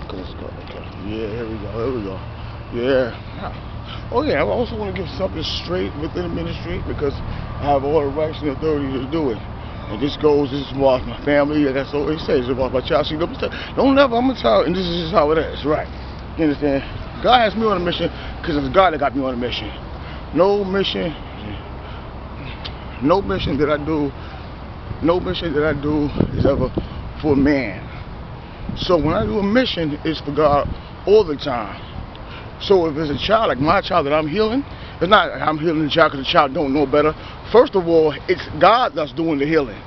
Okay. Yeah, here we go. Here we go. Yeah. Oh yeah. I also want to give something straight within the ministry because I have all the rights and authority to do it. And this goes. This is about my family. Like I always say, it's about my child. See, don't ever. I'm a child, and this is just how it is. Right. You understand? God has me on a mission because it's God that got me on a mission. No mission. No mission that I do. No mission that I do is ever for man. So when I do a mission, it's for God all the time. So if it's a child, like my child that I'm healing, it's not I'm healing the child because the child don't know better. First of all, it's God that's doing the healing.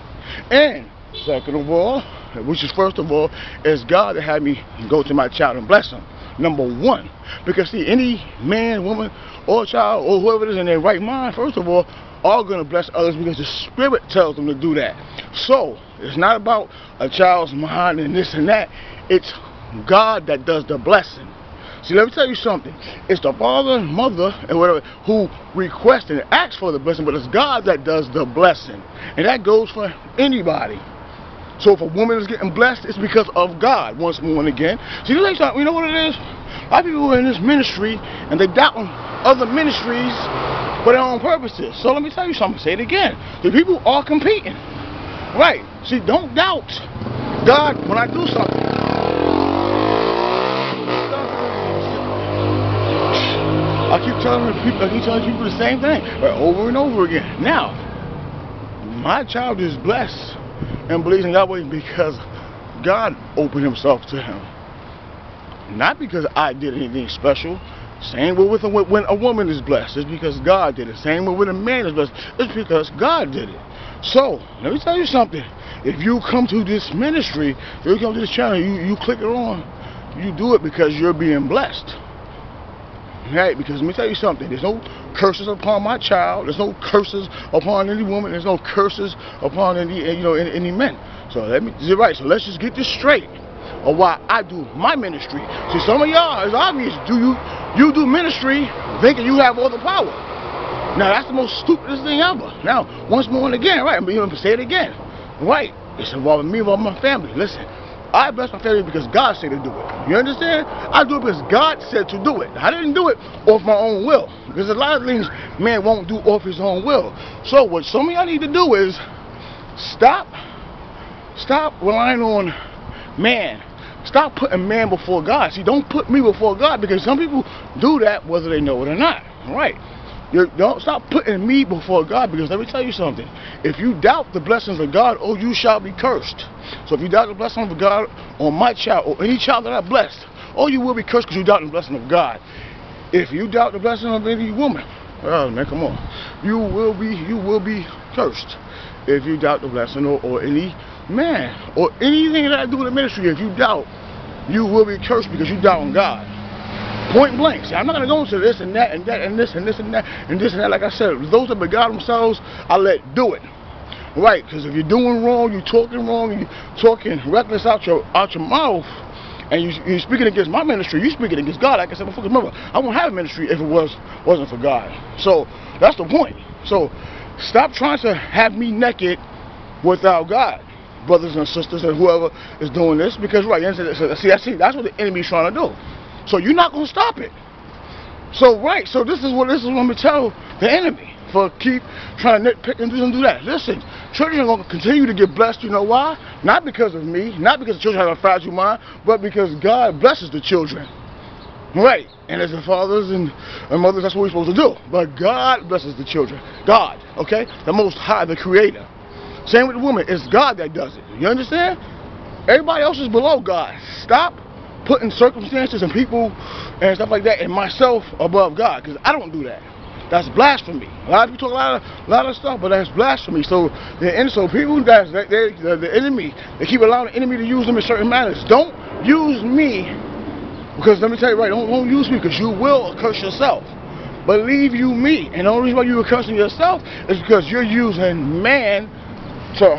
And second of all, which is first of all, it's God that had me go to my child and bless him. Number one. Because see, any man, woman, or child, or whoever it is in their right mind, first of all, are going to bless others because the Spirit tells them to do that. So, it's not about a child's mind and this and that. It's God that does the blessing. See, let me tell you something. It's the father and mother and whatever who request and ask for the blessing, but it's God that does the blessing. And that goes for anybody. So if a woman is getting blessed, it's because of God once more and again. See, you know what it is? A lot of people are in this ministry and they doubt other ministries for their own purposes. So let me tell you something. Say it again. The people are competing. Right. See, don't doubt God when I do something. I keep telling people the same thing, but over and over again. Now, my child is blessed and believes in Yahweh because God opened himself to him. Not because I did anything special. Same way with when a woman is blessed, it's because God did it. Same way when a man is blessed, it's because God did it. So, let me tell you something. If you come to this ministry, if you come to this channel, you click it on, you do it because you're being blessed. Right? Because let me tell you something. There's no curses upon my child. There's no curses upon any woman. There's no curses upon any men. So you're right. So let's just get this straight. Or why I do my ministry. See, some of y'all, it's obvious, you do ministry thinking you have all the power. Now, that's the most stupidest thing ever. Now, once more and again, right, I'm going to say it again. Right, it's involving me, involving my family. Listen, I bless my family because God said to do it. You understand? I do it because God said to do it. I didn't do it off my own will. Because a lot of things man won't do off his own will. So what some of y'all need to do is stop relying on man. Stop putting man before God. See, don't put me before God because some people do that whether they know it or not. Right? Don't stop putting me before God because let me tell you something. If you doubt the blessings of God, oh, you shall be cursed. So if you doubt the blessings of God on my child or any child that I blessed, oh, you will be cursed because you doubt the blessing of God. If you doubt the blessing of any woman, oh man, come on, you will be cursed. If you doubt the blessing or any man or anything that I do in the ministry, if you doubt, you will be cursed because you doubt on God. Point blank. See, I'm not going to go into this and that and that and this and this and that and this and that. Like I said, those that beguile themselves, I let do it. Right? Because if you're doing wrong, you're talking reckless out your mouth, and you're speaking against my ministry, you're speaking against God. Like I said before, remember, I won't have a ministry if it wasn't for God. So that's the point. So stop trying to have me naked without God, brothers and sisters and whoever is doing this. Because right, see, that's what the enemy's trying to do. So you're not going to stop it. So right, so this is what I'm going to tell the enemy for keep trying to nitpick and do that. Listen, children are going to continue to get blessed. You know why? Not because of me, not because the children have a fragile mind, but because God blesses the children. Right, and as the fathers and mothers, that's what we're supposed to do. But God blesses the children. God, okay? The Most High, the Creator. Same with the woman. It's God that does it. You understand? Everybody else is below God. Stop putting circumstances and people and stuff like that and myself above God, because I don't do that. That's blasphemy. A lot of people talk a lot of stuff, but that's blasphemy. So people the enemy, they keep allowing the enemy to use them in certain manners. Don't use me, because let me tell you right, don't use me because you will curse yourself. Believe you me, and the only reason why you are cursing yourself is because you're using man to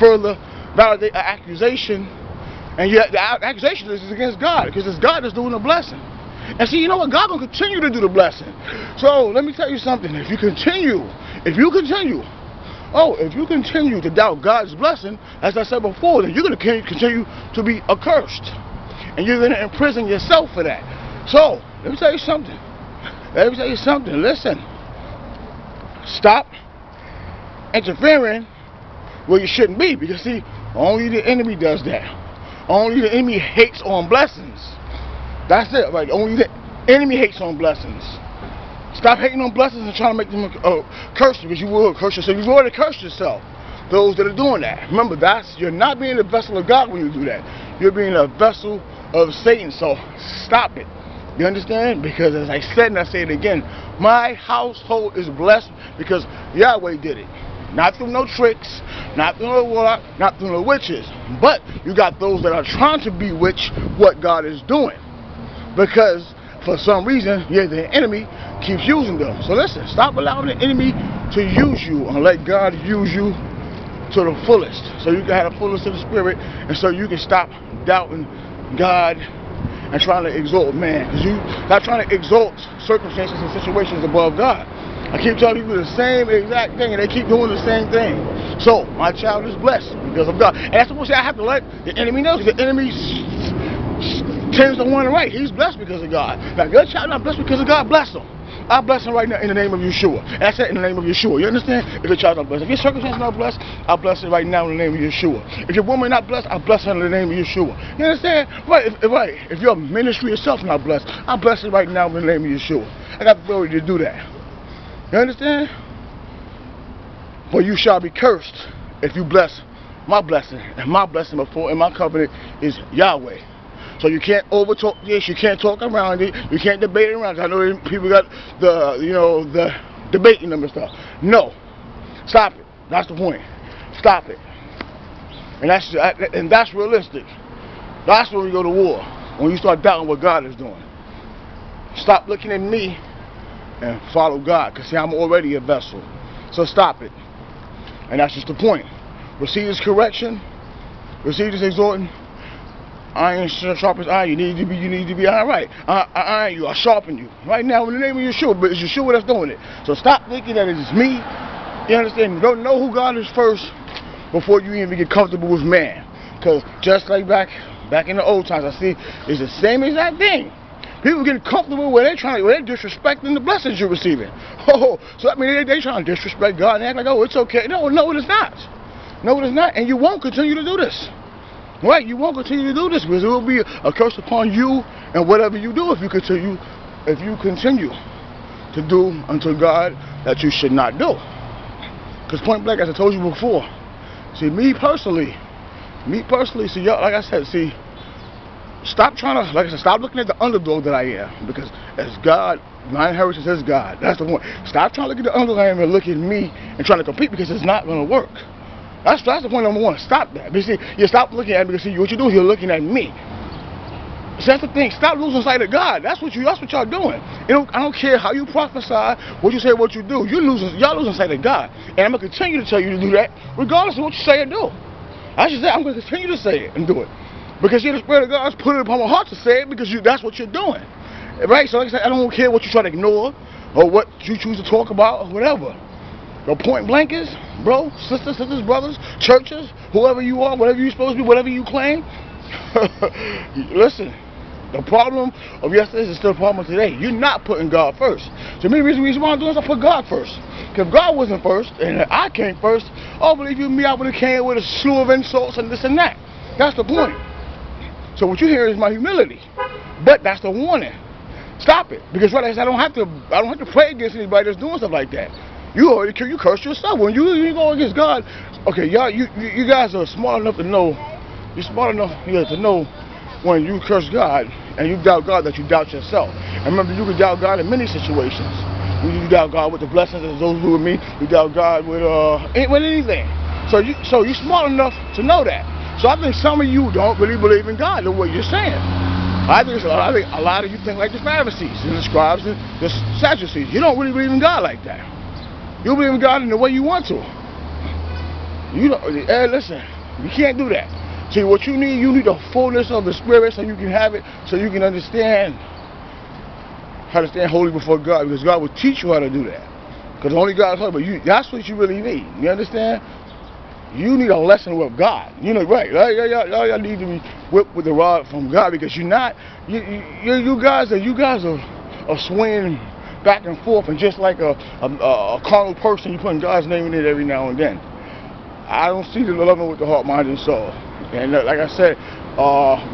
further validate an accusation. And yet the accusation is against God, because it's God that's doing the blessing. And see, you know what? God will continue to do the blessing. So let me tell you something. If you continue to doubt God's blessing, as I said before, then you're going to continue to be accursed. and you're going to imprison yourself for that. So, let me tell you something. Let me tell you something. Listen. Stop interfering where you shouldn't be. Because, see, only the enemy does that. Only the enemy hates on blessings. That's it, right? Only the enemy hates on blessings. Stop hating on blessings and trying to make them curse you, because you will curse yourself. You've already cursed yourself. Those that are doing that. Remember, you're not being a vessel of God when you do that. You're being a vessel of Satan. So stop it. You understand? Because as I said, and I say it again, my household is blessed because Yahweh did it. Not through no tricks, not through no warlock, not through no witches. But you got those that are trying to bewitch what God is doing. Because for some reason, the enemy keeps using them. So listen, stop allowing the enemy to use you and let God use you to the fullest. So you can have the fullest of the Spirit, and so you can stop doubting God and trying to exalt man. Because you're not trying to exalt circumstances and situations above God. I keep telling people the same exact thing, and they keep doing the same thing. So my child is blessed because of God. And that's what I have to let the enemy know, because the enemy tends to want to right. He's blessed because of God. Now, your child not blessed because of God, bless him. I bless him right now in the name of Yeshua. And I said in the name of Yeshua. You understand? If your child's not blessed. If your circumstance is not blessed, I bless it right now in the name of Yeshua. If your woman not blessed, I bless her in the name of Yeshua. You understand? Right. If your ministry itself not blessed, I bless it right now in the name of Yeshua. I got the ability to do that. You understand? For you shall be cursed if you bless my blessing. And my blessing before in my covenant is Yahweh. So you can't overtalk this, you can't talk around it, you can't debate around it. I know people got the debating them and stuff. No. Stop it. That's the point. Stop it. And that's realistic. That's when we go to war. When you start doubting what God is doing. Stop looking at me and follow God. Because see, I'm already a vessel. So stop it. And that's just the point. Receive this correction. Receive this exhorting. Iron sharpens iron. You need to be all right. I iron you. I sharpen you. Right now, in the name of Yeshua, but it's Yeshua that's doing it. So stop thinking that it's me. You understand? You don't know who God is first before you even get comfortable with man. Because just like back in the old times, I see it's the same exact thing. People getting comfortable where they're disrespecting the blessings you're receiving. Oh, so I mean they trying to disrespect God and act like, oh, it's okay. No, it is not. No, it is not. And you won't continue to do this. Right, you won't continue to do this because it will be a curse upon you and whatever you do if you continue to do unto God that you should not do. Because point blank, as I told you before, see, me personally, see, y'all, like I said, see, stop looking at the underdog that I am, because as God, my inheritance is God. That's the point. Stop trying to look at the underdog I am and look at me and trying to compete, because it's not going to work. That's the point number one. Stop that. Because see, you stop looking at me, because see, what you do is you're looking at me. So that's the thing. Stop losing sight of God. That's what y'all doing. I don't care how you prophesy, what you say, what you do. Y'all losing sight of God. And I'm gonna continue to tell you to do that, regardless of what you say or do. I should say I'm gonna continue to say it and do it, because the Spirit of God's put it upon my heart to say it, because that's what you're doing, right? So like I said, I don't care what you try to ignore or what you choose to talk about or whatever. The point blank is, bro, sisters, brothers, churches, whoever you are, whatever you're supposed to be, whatever you claim. Listen, the problem of yesterday is still the problem of today. You're not putting God first. So me, the reason why I'm doing is I put God first. Because if God wasn't first and I came first, oh, believe you me, I would have came with a slew of insults and this and that. That's the point. So what you hear is my humility. But that's the warning. Stop it. Because right, I don't have to pray against anybody that's doing stuff like that. You curse yourself. When you go against God, okay, y'all, you guys are smart enough to know. You're smart enough to know when you curse God and you doubt God that you doubt yourself. And remember, you can doubt God in many situations. You doubt God with the blessings as those do with me. You doubt God with anything. So you're smart enough to know that. So I think some of you don't really believe in God the way you're saying. I think a lot of you think like the Pharisees and the scribes and the Sadducees. You don't really believe in God like that. You believe in God in the way you want to. Listen, you can't do that. See, what you need the fullness of the Spirit so you can have it, so you can understand how to stand holy before God, because God will teach you how to do that. Because only God is holy, but that's what you really need. You understand? you need a lesson with God. You know, right? Y'all need to be whipped with the rod from God, because you're not. You guys are swinging back and forth, and just like a carnal person, you putting God's name in it every now and then. I don't see the loving with the heart, mind, and soul. And like I said,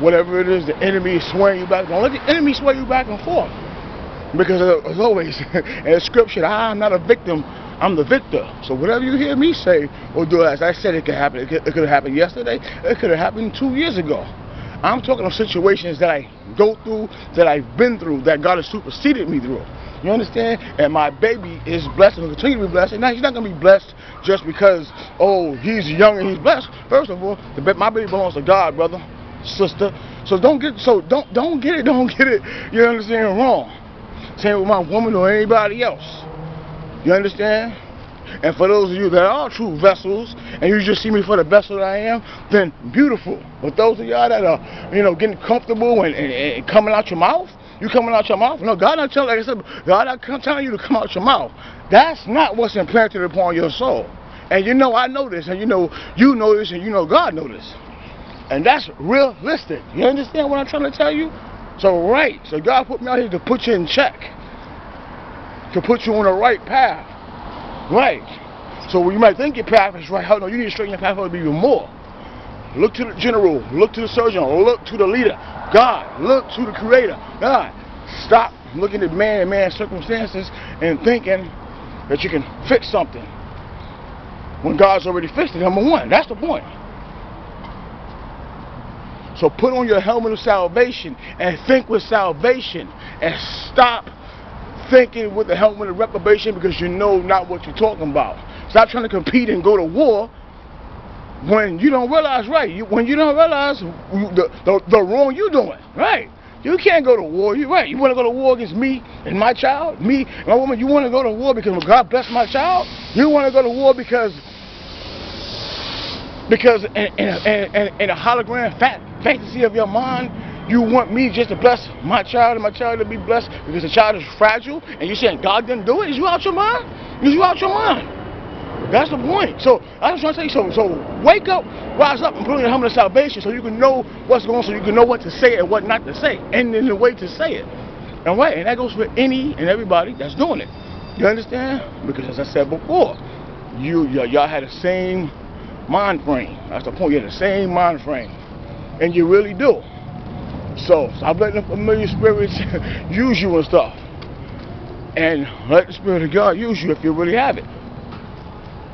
whatever it is, the enemy is swaying you back. Don't let the enemy sway you back and forth. Because as always, in the scripture, I'm not a victim, I'm the victor. So whatever you hear me say or do, as I said, it could happen. It could have happened yesterday. It could have happened 2 years ago. I'm talking of situations that I go through, that I've been through, that God has superseded me through. You understand? And my baby is blessed and will continue to be blessed. And now he's not going to be blessed just because, oh, he's young and he's blessed. First of all, my baby belongs to God, brother, sister. So don't get it, you understand, wrong. Same with my woman or anybody else. You understand? And for those of you that are true vessels, and you just see me for the vessel that I am, then beautiful. But those of y'all that are, getting comfortable and coming out your mouth, you coming out your mouth? No, God not telling, like I said, God not telling you to come out your mouth. That's not what's implanted upon your soul. And I know this, and you know this, and God know this. And that's realistic. You understand what I'm trying to tell you? So so God put me out here to put you in check, to put you on the right path. Right. So when you might think your path is right, no, you need to straighten your path out even more. Look to the general, look to the surgeon, look to the leader, God, look to the creator, God. Stop looking at man and man's circumstances and thinking that you can fix something when God's already fixed it, number one. That's the point. So put on your helmet of salvation and think with salvation, and stop thinking with the helmet of reprobation, because you know not what you're talking about. Stop trying to compete and go to war when you don't realize, when you don't realize the wrong you're doing, right? You can't go to war. You're right. You want to go to war against me and my child, me, my woman. You want to go to war because God bless my child. You want to go to war because in a hologram fantasy of your mind, you want me just to bless my child and my child to be blessed because the child is fragile, and you're saying God didn't do it? Is you out your mind? Is you out your mind? That's the point. So I was trying to tell you, so wake up, rise up, and put on your helmet of salvation so you can know what's going on, so you can know what to say and what not to say, and in the way to say it. And that goes for any and everybody that's doing it. You understand? Because as I said before, y'all had the same mind frame. That's the point. You had the same mind frame, and you really do. So stop letting the familiar spirits use you and stuff, and let the Spirit of God use you if you really have it.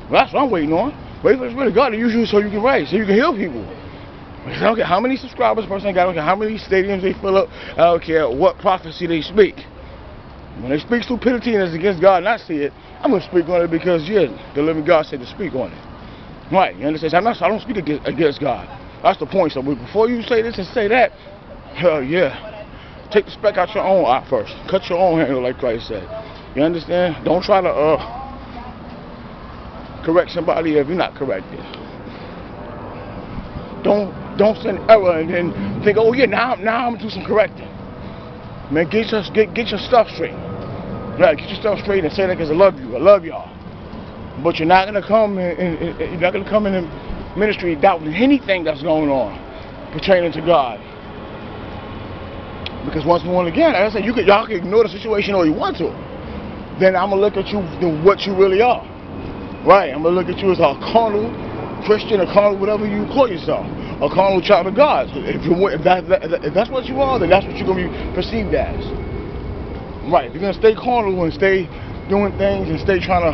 Well, that's what I'm waiting on. Wait for the Spirit of God to use you so you can write, so you can heal people. I don't care how many subscribers a person got, I don't care how many stadiums they fill up, I don't care what prophecy they speak. When they speak stupidity and it's against God and I see it, I'm going to speak on it because, the living God said to speak on it. Right, you understand? I don't speak against God. That's the point. So before you say this and say that, take the speck out your own eye first. Cut your own handle, like Christ said. You understand? Don't try to correct somebody if you're not corrected. Don't send error and then think, oh yeah, now I'm gonna do some correcting. Man, get your stuff straight. Right, get your stuff straight and say that because I love you. I love y'all. But you're not gonna come in the ministry doubting anything that's going on pertaining to God. Because once more again, like I said, y'all can ignore the situation all you want to. Then I'm gonna look at you what you really are. Right, I'm gonna look at you as a carnal Christian, a carnal whatever you call yourself, a carnal child of God. So if that's what you are, then that's what you're gonna be perceived as. Right, if you're gonna stay carnal and stay doing things and stay trying to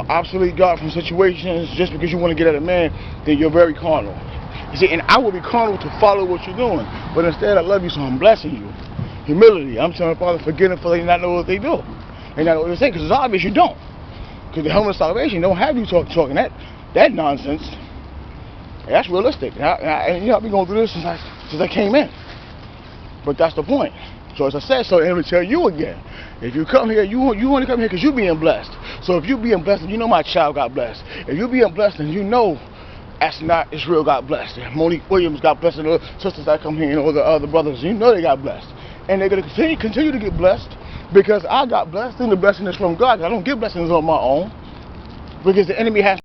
obsolete God from situations just because you want to get at a man, then you're very carnal. You see, and I will be carnal to follow what you're doing, but instead I love you, so I'm blessing you. Humility. I'm telling Father, forgive them for they not know what they do. They not know what they say, because it's obvious you don't. Because the helmet of salvation don't have you talking that nonsense. That's realistic. And I've been going through this since I came in. But that's the point. So as I said, so I'm going to tell you again. If you come here, you want to come here because you're being blessed. So if you're being blessed, and you know my child got blessed. If you're being blessed, and you know Astronaut Israel got blessed. And Monique Williams got blessed, and the sisters that come here, and all the other brothers, you know they got blessed. And they're going to continue to get blessed because I got blessed, and the blessing is from God. I don't give blessings on my own because the enemy has